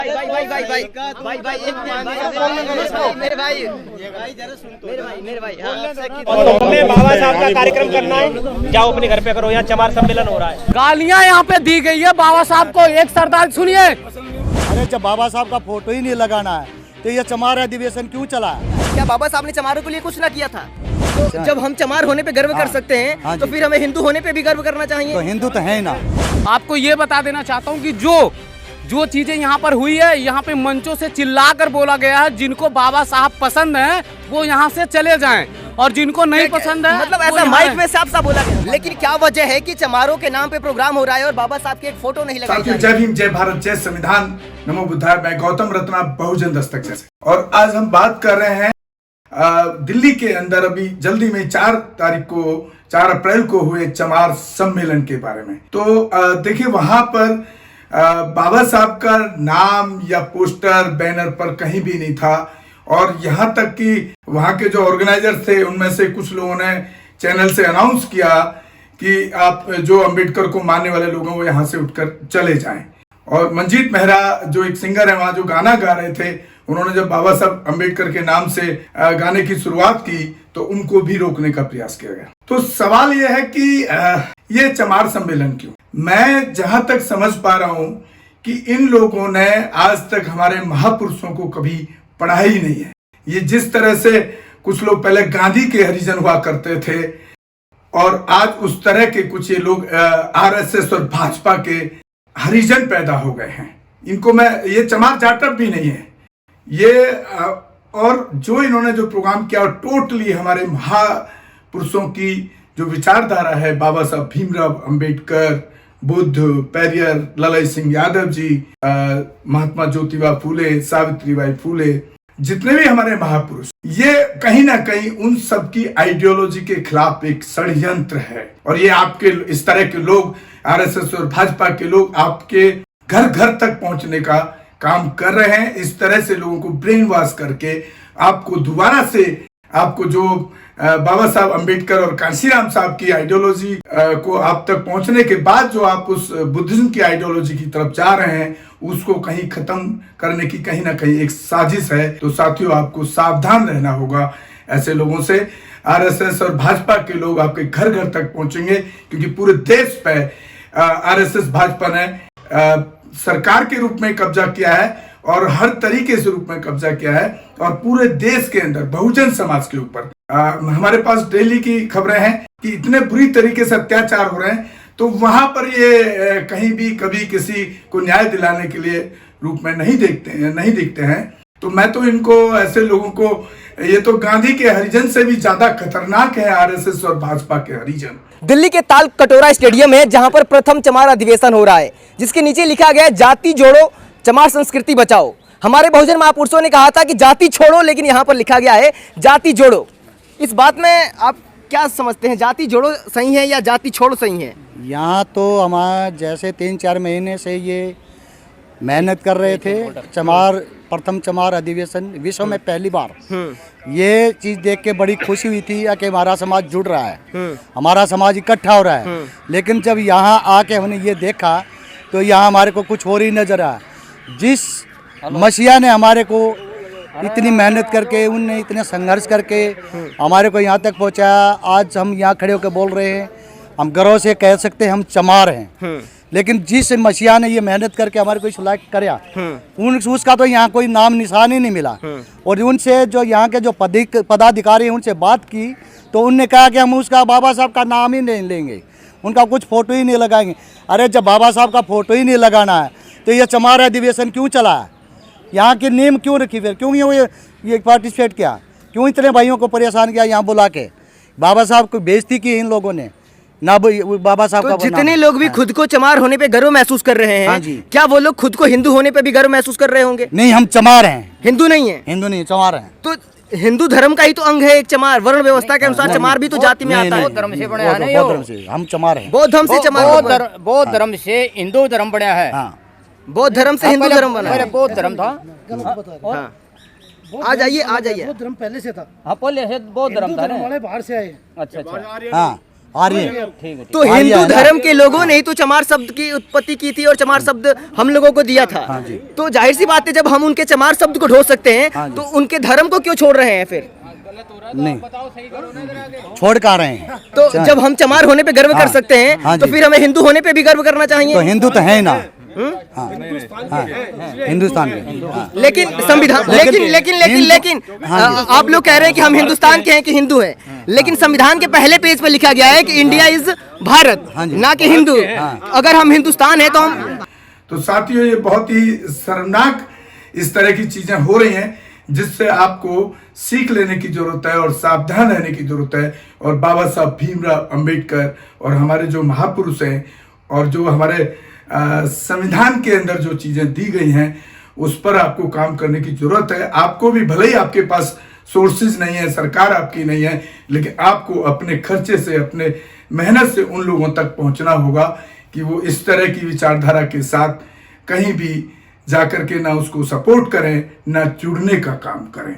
हमें बाबा साहब का कार्यक्रम करना है, जाओ अपने घर पे करो, यहाँ चमार सम्मेलन हो रहा है। गालियाँ यहाँ पे दी गई है बाबा साहब को। एक सरदार सुनिए, अरे जब बाबा साहब का फोटो ही नहीं लगाना है तो ये चमार अधिवेशन क्यों चला है? क्या बाबा साहब ने चमारों के लिए कुछ ना किया था? तो जब हम चमार होने पे गर्व कर सकते हैं तो फिर हमें हिंदू होने पे भी गर्व करना चाहिए। तो हिंदू तो है ना। आपको ये बता देना चाहता हूँ कि जो चीजें यहाँ पर हुई है, यहाँ पे मंचों से चिल्लाकर बोला गया है, जिनको बाबा साहब पसंद है वो यहाँ से चले जाएं और जिनको नहीं पसंद है मतलब ऐसा माइक में साफ साफ बोला गया। लेकिन क्या वजह है कि चमारों के नाम पे प्रोग्राम हो रहा है और बाबा साहब की एक फोटो नहीं लगाई जा रही? जय भीम, जय भारत, जय संविधान, नमो बुद्धाय। मैं गौतम रत्ना, बहुजन दस्तक से। और आज हम बात कर रहे हैं दिल्ली के अंदर अभी जल्दी में 4 अप्रैल को हुए चमार सम्मेलन के बारे में। तो देखिए वहां पर बाबा साहब का नाम या पोस्टर बैनर पर कहीं भी नहीं था। और यहाँ तक कि वहां के जो ऑर्गेनाइजर थे उनमें से कुछ लोगों ने चैनल से अनाउंस किया कि आप जो अंबेडकर को मानने वाले लोग हैं वो यहाँ से उठकर चले जाएं। और मंजीत मेहरा जो एक सिंगर है वहां जो गाना गा रहे थे, उन्होंने जब बाबा साहब अंबेडकर के नाम से गाने की शुरुआत की तो उनको भी रोकने का प्रयास किया गया। तो सवाल यह है कि ये चमार सम्मेलन क्यों? मैं जहां तक समझ पा रहा हूं कि इन लोगों ने आज तक हमारे महापुरुषों को कभी पढ़ा ही नहीं है। ये जिस तरह से कुछ लोग पहले गांधी के हरिजन हुआ करते थे और आज उस तरह के कुछ ये लोग आरएसएस और भाजपा के हरिजन पैदा हो गए हैं। इनको मैं ये चमार जाटव भी नहीं है ये। और जो इन्होंने जो प्रोग्राम किया और टोटली हमारे महापुरुषों की जो विचारधारा है, बाबा साहब भीमराव अंबेडकर, बुद्ध, पेरियर, ललाई सिंह यादव जी, महात्मा ज्योतिबा फूले, सावित्रीबाई फूले, जितने भी हमारे महापुरुष, ये कहीं ना कहीं उन सब की आइडियोलॉजी के खिलाफ एक षड्यंत्र है। और ये आपके इस तरह के लोग, आरएसएस और भाजपा के लोग, आपके घर घर तक पहुंचने का काम कर रहे हैं। इस तरह से लोगों को ब्रेन वॉश करके आपको दोबारा से आपको जो बाबा साहब अंबेडकर और कांशीराम साहब की आइडियोलॉजी को आप तक पहुंचने के बाद जो आप उस बुद्धिज्म की आइडियोलॉजी की तरफ जा रहे हैं, उसको कहीं खत्म करने की कहीं ना कहीं एक साजिश है। तो साथियों, आपको सावधान रहना होगा ऐसे लोगों से। आरएसएस और भाजपा के लोग आपके घर घर तक पहुंचेंगे क्योंकि पूरे देश पे आरएसएस भाजपा ने सरकार के रूप में कब्जा किया है और हर तरीके से रूप में कब्जा किया है। और पूरे देश के अंदर बहुजन समाज के ऊपर हमारे पास डेली की खबरें हैं कि इतने बुरी तरीके से अत्याचार हो रहे हैं। तो वहां पर ये कहीं भी कभी किसी को न्याय दिलाने के लिए रूप में नहीं दिखते हैं। तो मैं तो इनको, ऐसे लोगों को, ये तो गांधी के हरिजन से भी ज्यादा खतरनाक है आरएसएस और भाजपा के हरिजन। दिल्ली के ताल कटोरा स्टेडियम है जहां पर प्रथम चमार अधिवेशन हो रहा है, जिसके नीचे लिखा गया है जाति जोड़ो, चमार संस्कृति बचाओ। हमारे बहुजन महापुरुषों ने कहा था कि जाति छोड़ो, लेकिन यहाँ पर लिखा गया है जाति जोड़ो। इस बात में आप क्या समझते हैं, जाति जोड़ो सही है या जाति छोड़ो सही है? यहाँ तो हमारे जैसे 3-4 महीने से ये मेहनत कर रहे थे। प्रथम चमार अधिवेशन विश्व में पहली बार ये चीज़ देख के बड़ी खुशी हुई थी कि हमारा समाज जुड़ रहा है, हमारा समाज इकट्ठा हो रहा है। लेकिन जब यहाँ आके हमने ये देखा तो यहाँ हमारे को कुछ और ही नजर आया। जिस मसीहा ने हमारे को इतनी मेहनत करके, उनने इतने संघर्ष करके हमारे को यहाँ तक पहुँचाया, आज हम यहाँ खड़े होकर बोल रहे हैं, हम गर्व से कह सकते हैं हम चमार हैं। लेकिन जिस मसीहा ने ये मेहनत करके हमारे को सिलेक्ट कराया, उसका तो यहाँ कोई नाम निशान ही नहीं मिला। और उनसे जो यहाँ के जो पदाधिकारी हैं उनसे बात की तो उनने कहा कि हम उसका बाबा साहब का नाम ही नहीं लेंगे, उनका कुछ फोटो ही नहीं लगाएंगे। अरे जब बाबा साहब का फोटो ही नहीं लगाना है तो ये चमार अधिवेशन क्यों चला है? यहाँ के नियम क्यों रखी, फिर क्यों ये पार्टिसिपेट किया, क्यों इतने भाइयों को परेशान किया यहाँ बुला के? बाबा साहब को बेइज्जती की इन लोगों ने ना। बाबा साहब का जितने लोग भी खुद को चमार होने पे गर्व महसूस कर रहे हैं, हाँ जी, क्या वो लोग खुद को हिंदू होने पे भी गर्व महसूस कर रहे होंगे? नहीं, हम चमार हैं, हिंदू नहीं है। हिंदू नहीं, चमार हैं। तो हिंदू धर्म का ही तो अंग है एक चमार। वर्ण व्यवस्था के अनुसार चमार भी तो जाति में आता है। बौद्ध धर्म से बने हैं, बौद्ध धर्म से हम चमार हैं। बौद्ध धर्म से चमार, बौद्ध धर्म से हिंदू धर्म बना है। बौद्ध धर्म से हिंदू धर्म बना है। बौद्ध धर्म था। आ जाइए। बौद्ध धर्म पहले से था। हाँ, पहले से बौद्ध धर्म था। बाहर से आए। अच्छा। हाँ, आर्य। तो हिंदू धर्म के लोगों ने ही तो चमार शब्द की उत्पत्ति की थी और चमार शब्द हम लोगों को दिया था। हाँ जी। तो जाहिर सी बात है जब हम उनके चमार शब्द को ढो सकते हैं तो उनके धर्म को क्यों छोड़ रहे हैं फिर? नहीं, छोड़ का रहे हैं। तो जब हम चमार होने पे गर्व कर सकते हैं हाँ तो जी। फिर हमें हिंदू होने पे भी गर्व करना चाहिए। तो हिंदू तो है ना। हाँ, हिंदुस्तान में। हाँ। लेकिन संविधान लेकिन आप लोग कह रहे हैं कि हम हिंदुस्तान के हैं कि हिंदू हैं, लेकिन संविधान के पहले पेज पर लिखा गया है कि इंडिया इज भारत, ना कि हिंदू। अगर हम हिंदुस्तान है तो हम तो साथियों, ये बहुत ही शर्मनाक इस तरह की चीजें हो रही हैं जिससे आपको सीख लेने की जरूरत है और सावधान रहने की जरूरत है। और बाबा साहब भीमराव अंबेडकर और हमारे जो महापुरुष हैं और जो हमारे संविधान के अंदर जो चीजें दी गई हैं उस पर आपको काम करने की जरूरत है। आपको भी, भले ही आपके पास सोर्सेज नहीं है, सरकार आपकी नहीं है, लेकिन आपको अपने खर्चे से, अपने मेहनत से उन लोगों तक पहुंचना होगा कि वो इस तरह की विचारधारा के साथ कहीं भी जाकर के ना उसको सपोर्ट करें, ना जुड़ने का काम करें।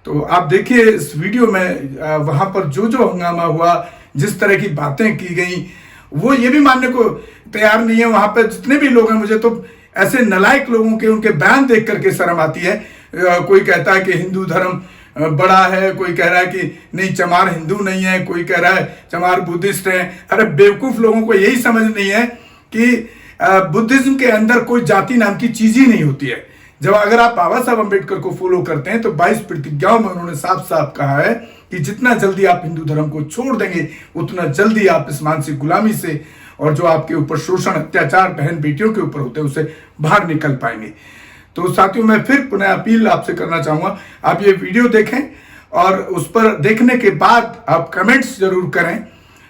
तो आप देखिए इस वीडियो में वहां पर जो जो हंगामा हुआ, जिस तरह की बातें की गई, वो ये भी मानने को तैयार नहीं है। वहां पर जितने भी लोग हैं, मुझे तो ऐसे नालायक लोगों के उनके बयान देख करके शर्म आती है। कोई कहता है कि हिंदू धर्म बड़ा है, कोई कह रहा है कि नहीं चमार हिंदू नहीं है, कोई कह रहा है चमार बुद्धिस्ट है। अरे बेवकूफ लोगों को यही समझ नहीं है कि बुद्धिज्म के अंदर कोई जाति नाम की चीज ही नहीं होती है। जब अगर आप बाबा साहब अम्बेडकर को फॉलो करते हैं तो 22 प्रतिज्ञाओं में उन्होंने साफ साफ कहा है कि जितना जल्दी आप हिंदू धर्म को छोड़ देंगे उतना जल्दी आप इस मानसिक गुलामी से और जो आपके ऊपर शोषण, अत्याचार बहन बेटियों के ऊपर होते हैं उससे बाहर निकल पाएंगे। तो साथियों, मैं फिर पुनः अपील आपसे करना चाहूंगा, आप ये वीडियो देखें और उस पर देखने के बाद आप कमेंट्स जरूर करें।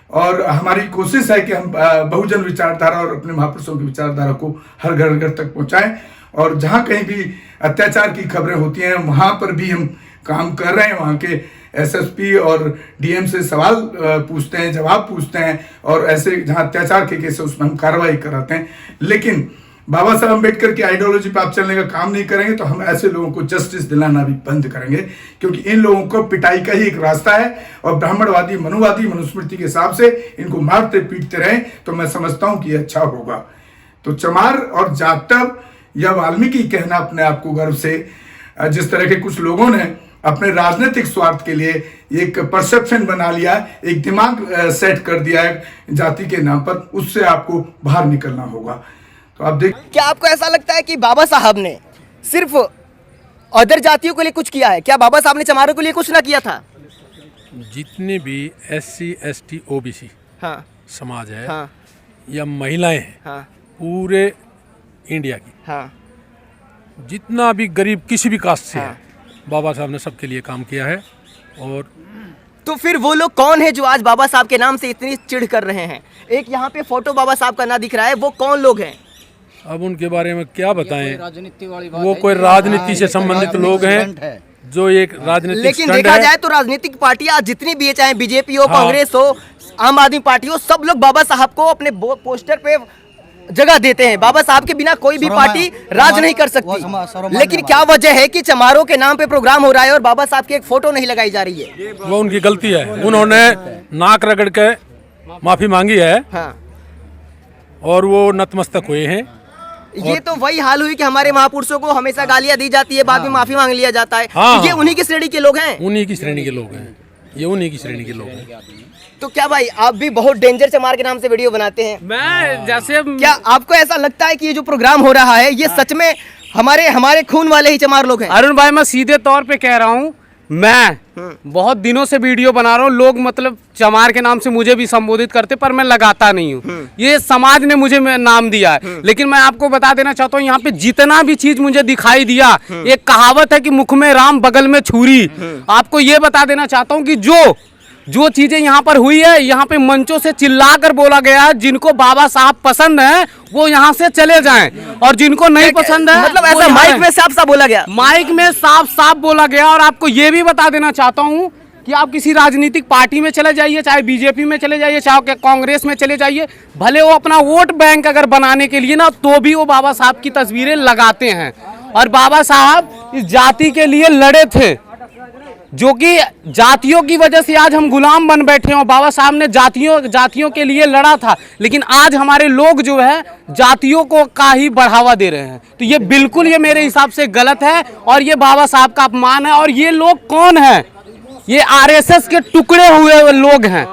और हमारी कोशिश है कि हम बहुजन विचारधारा और अपने महापुरुषों की विचारधारा को हर घर घर तक पहुंचाएं। और जहां कहीं भी अत्याचार की खबरें होती हैं वहां पर भी हम काम कर रहे हैं। वहां के एसएसपी और डीएम से सवाल पूछते हैं, जवाब पूछते हैं, और ऐसे जहां अत्याचार के केस है उसमें हम कार्रवाई कराते हैं। लेकिन बाबा साहब अम्बेडकर की आइडियोलॉजी पर आप चलने का काम नहीं करेंगे तो हम ऐसे लोगों को जस्टिस दिलाना भी बंद करेंगे, क्योंकि इन लोगों को पिटाई का ही एक रास्ता है। और ब्राह्मणवादी, मनुवादी, मनुस्मृति के हिसाब से इनको मारते पीटते रहे तो मैं समझता हूं कि अच्छा होगा। तो चमार और जाटव या वाल्मीकि कहना अपने आप को गर्व से, जिस तरह के कुछ लोगों ने अपने राजनीतिक स्वार्थ के लिए एक परसेप्शन बना लिया, एक दिमाग सेट कर दिया है जाति के नाम पर, उससे आपको बाहर निकलना होगा। तो आप देख, क्या आपको ऐसा लगता है कि बाबा साहब ने सिर्फ अदर जातियों के लिए कुछ किया है? क्या बाबा साहब ने चमारों के लिए कुछ ना किया था? जितने भी SC ST OBC हाँ समाज है, हाँ या महिलाएं हैं, हाँ पूरे इंडिया की, हाँ जितना भी गरीब किसी भी कास्ट से हाँ। है, बाबा साहब ने सबके लिए काम किया है। और तो फिर वो लोग कौन है जो आज बाबा साहब के नाम से इतनी चिढ़ कर रहे हैं? एक यहाँ पे फोटो बाबा साहब का ना दिख रहा है, वो कौन लोग हैं? अब उनके बारे में क्या बताएं, वो कोई राजनीति से संबंधित लोग हैं जो एक राजनीतिक लेकिन स्टंट देखा है। जाए तो राजनीतिक पार्टियां जितनी भी है, चाहे बीजेपी हो, हाँ। कांग्रेस हो, आम आदमी पार्टी हो, सब लोग बाबा साहब को अपने पोस्टर पे जगह देते हैं। बाबा साहब के बिना कोई भी पार्टी राज नहीं कर सकती। लेकिन क्या वजह है कि चमारों के नाम पे प्रोग्राम हो रहा है और बाबा साहब की एक फोटो नहीं लगाई जा रही है? वो उनकी गलती है, उन्होंने नाक रगड़ के माफी मांगी है। हाँ। और वो नतमस्तक हुए हैं। ये तो वही हाल हुई कि हमारे महापुरुषों को हमेशा गालियां दी जाती है, बाद में माफी मांग लिया जाता है। हाँ। ये उन्हीं की श्रेणी के लोग हैं। उन्हीं की श्रेणी के लोग हैं, ये उन्हीं की श्रेणी के लोग हैं। तो क्या भाई, आप भी बहुत डेंजर चमार के नाम से वीडियो बनाते हैं? मैं जैसे क्या आपको ऐसा लगता है कि ये जो प्रोग्राम हो रहा है ये सच में हमारे खून वाले ही चमार लोग हैं? अरुण भाई, मैं सीधे तौर पे कह रहा हूँ, मैं बहुत दिनों से वीडियो बना रहा हूँ। लोग मतलब चमार के नाम से मुझे भी संबोधित करते, पर मैं लगाता नहीं हूँ। ये समाज ने मुझे नाम दिया है। लेकिन मैं आपको बता देना चाहता हूँ, यहाँ पे जितना भी चीज मुझे दिखाई दिया, एक कहावत है कि मुख में राम बगल में छुरी। आपको ये बता देना चाहता हूँ कि जो चीजें यहाँ पर हुई है, यहाँ पे मंचों से चिल्लाकर बोला गया है, जिनको बाबा साहब पसंद है वो यहाँ से चले जाएं, और जिनको नहीं पसंद है मतलब वो ऐसा यहाँ माइक में साफ साफ बोला गया? माइक में साफ साफ बोला गया। और आपको ये भी बता देना चाहता हूँ कि आप किसी राजनीतिक पार्टी में चले जाइए, चाहे बीजेपी में चले जाइए, चाहे कांग्रेस में चले जाइए, भले वो अपना वोट बैंक अगर बनाने के लिए ना, तो भी वो बाबा साहब की तस्वीरें लगाते हैं। और बाबा साहब इस जाति के लिए लड़े थे, जो कि जातियों की वजह से आज हम गुलाम बन बैठे हैं। और बाबा साहब ने जातियों के लिए लड़ा था, लेकिन आज हमारे लोग जो है जातियों को का ही बढ़ावा दे रहे हैं। तो ये बिल्कुल, ये मेरे हिसाब से गलत है और ये बाबा साहब का अपमान है। और ये लोग कौन है? ये आरएसएस के टुकड़े हुए लोग हैं,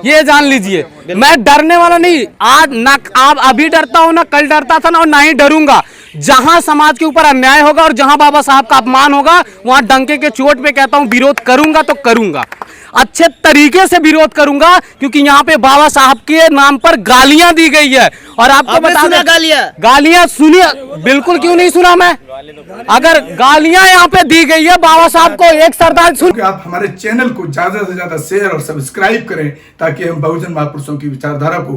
ये जान लीजिए। मैं डरने वाला नहीं, आज ना आप अभी डरता हूं, ना कल डरता था, ना और ना ही डरूंगा। जहां समाज के ऊपर अन्याय होगा और जहां बाबा साहब का अपमान होगा, वहां डंके के चोट पे कहता हूं विरोध करूंगा तो करूंगा, अच्छे तरीके से विरोध करूंगा। क्योंकि यहाँ पे बाबा साहब के नाम पर गालियां दी गई है। और आपको बता दें, गालियां सुनिए, बिल्कुल क्यों नहीं सुना मैं। अगर गालियां यहाँ पे दी गई है बाबा साहब को, एक सरदार सुन। आप हमारे चैनल को ज्यादा से ज्यादा शेयर और सब्सक्राइब करें ताकि हम बहुजन महापुरुषों की विचारधारा को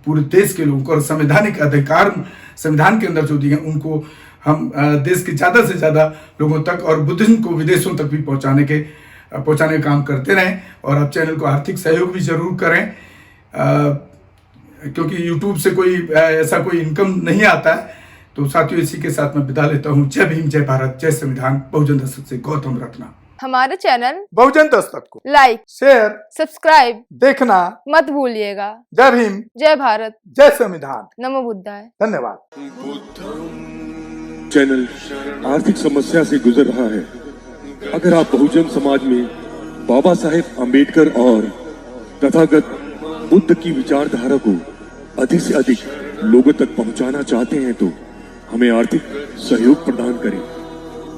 पूरे देश के लोगों को और संवैधानिक अधिकार संविधान के अंदर जो दिए हैं उनको हम देश के ज्यादा से ज्यादा लोगों तक और बुद्धिज्म को विदेशों तक भी पहुंचाने का काम करते रहें। और आप चैनल को आर्थिक सहयोग भी जरूर करें, क्योंकि यूट्यूब से ऐसा कोई इनकम नहीं आता है। तो साथियों, इसी के साथ मैं विदा लेता हूँ। जय भीम, जय भारत, जय संविधान। बहुजन दस्तक से गौतम रत्ना। हमारे चैनल बहुजन दस्तक को लाइक, शेयर, सब्सक्राइब देखना मत भूलिएगा। जय भीम, जय भारत, जय संविधान। नमो बुद्धाय। धन्यवाद। चैनल आर्थिक समस्या से गुजर रहा है। अगर आप बहुजन समाज में बाबा साहेब अम्बेडकर और तथागत बुद्ध की विचारधारा को अधिक से अधिक लोगों तक पहुंचाना चाहते हैं तो हमें आर्थिक सहयोग प्रदान करें,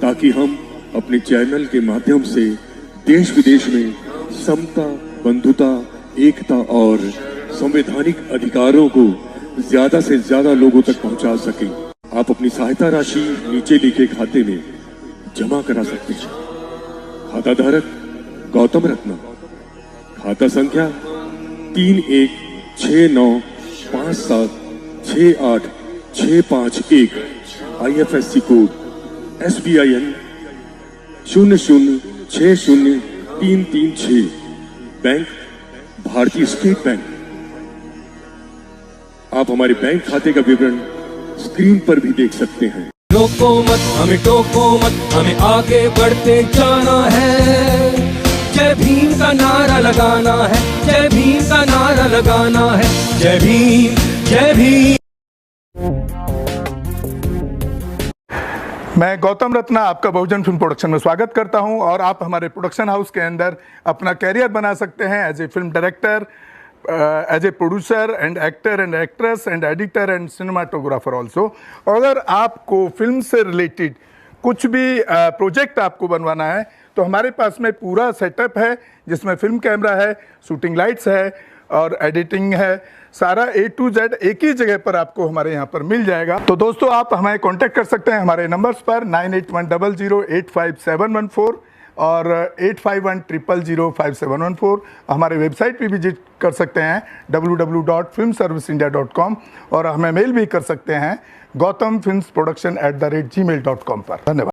ताकि हम अपने चैनल के माध्यम से देश विदेश में समता, बंधुता, एकता और संवैधानिक अधिकारों को ज्यादा से ज्यादा लोगों तक पहुंचा सकें। आप अपनी सहायता राशि नीचे लिखे खाते में जमा करा सकते हैं। खाता धारक गौतम रत्ना, खाता संख्या 3169576865 IFSC कोड SBIN 0060336, बैंक भारतीय स्टेट बैंक। आप हमारे बैंक खाते का विवरण स्क्रीन पर भी देख सकते हैं। रोको मत, हमें टोको मत, हमें आगे बढ़ते जाना है। जय भीम का नारा लगाना है, जय भीम का नारा लगाना है। जय भीम, जय भीम। मैं गौतम रत्ना आपका बहुजन फिल्म प्रोडक्शन में स्वागत करता हूं। और आप हमारे प्रोडक्शन हाउस के अंदर अपना कैरियर बना सकते हैं as a film director, as a producer and actor and actress and editor and cinematographer also. अगर आपको फिल्म से रिलेटेड कुछ भी प्रोजेक्ट आपको बनवाना है तो हमारे पास में पूरा सेटअप है, जिसमें फिल्म कैमरा है, शूटिंग लाइट्स है और एडिटिंग है। सारा A to Z एक ही जगह पर आपको हमारे यहाँ पर मिल जाएगा। तो दोस्तों, आप हमें कांटेक्ट कर सकते हैं हमारे नंबर्स पर 9810085714 और 8510005714। हमारे वेबसाइट पे विजिट कर सकते हैं www.filmserviceindia.com और हमें मेल भी कर सकते हैं gautamfilmsproduction@gmail.com पर। धन्यवाद।